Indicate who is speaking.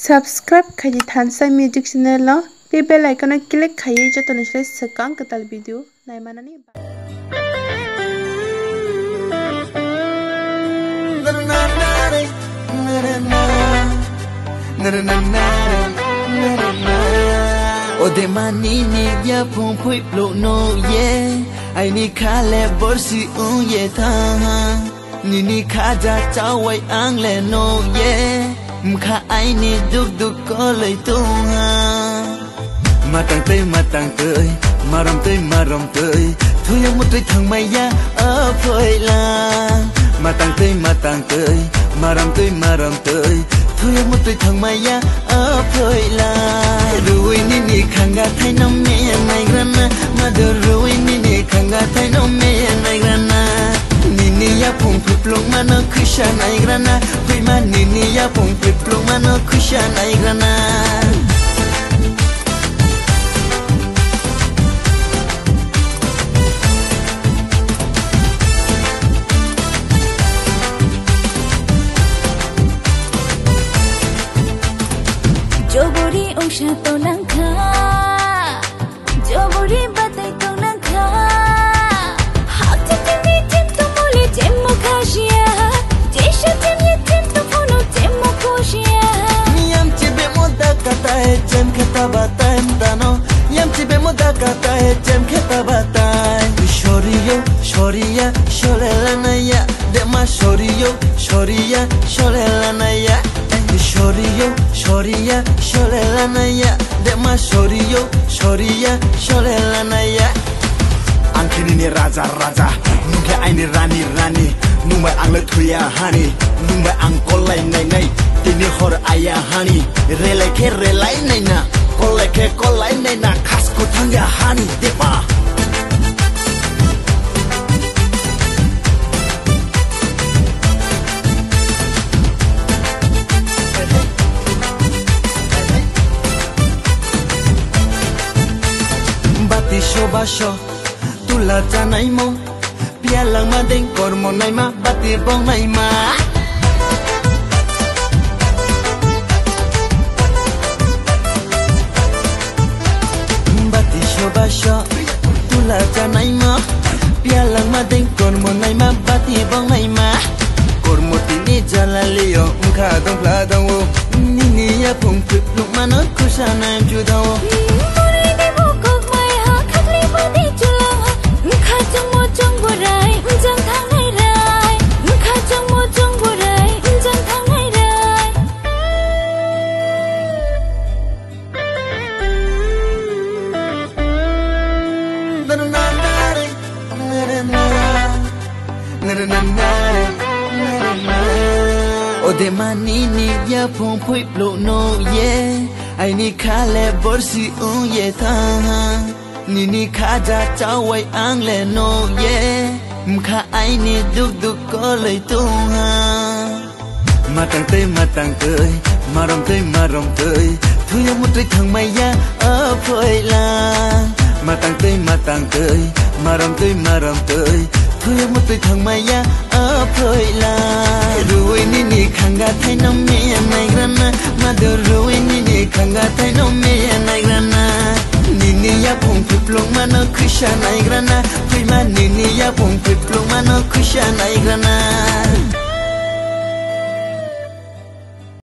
Speaker 1: Subscribe khaji Thansai Music Channel lo be bell icon click khayi joto nisle sekang ketal video nai manani
Speaker 2: Ode mani ni ya pon pui plo no ye ai ni khale borsi ye tha ni khaja chawai ang le no ye mkha ai ni duk duk ko lai tu ha matang tei maram tei thu yang một tui thang mai ya a phoi la matang tei maram tei thu yang một tui thang mai ya a phoi la rui ni khanga thai no me nai grana ma do rui ni khanga thai no me nai grana ni ya pung plung ma no kusha nai grana pui ma ni ya pung plung ma no kusha nai grana
Speaker 3: Jobori ongsha to nangkha Jobori batai to nangkha Hakta tini tim to moli tim mo khashia Jesha tim ye tim to phono tim mo khoshia
Speaker 2: Yam chibe moda kata hai jem khata batai mdano Yam chibe moda kata hai jem khata batai Shoriya sholela ya Dema shoriya sholela ya Shoriya sholela ya Dema shoriya sholela ya Angkini ni raja Nungke aini rani Numai ang le thuya hani Numai ang kolai nai Tini hor ayah hani relai nai na kolai nai na khas ko thangya hani depa Bati shobasho tula janai mo pialang ma deng kormo nai ma bati bong nai ma bati shobasho tula janai mo pialang ma deng kormo nai ma bati bong nai ma kormo tini jalaliyo mkha dong pla dong wo ni ya pung pluk ma no kusha nai ju dong Ode mani ni ya pon pui plo no ye ai ni khale borsi ye tha ni khaja chawai ang le no ye mkha ai ni duk duk ko lai tu ha matang tei maram tei thu yang một tui thang mai ya a phoi la matang tei maram tei thu yang một tui thang mai ya a phoi la rui ni khanga thai no me nai grana ma do rui ni khanga thai no me nai grana ni ya pung plung ma no kusha nai grana pui ma ni ya pung plung ma no kusha nai grana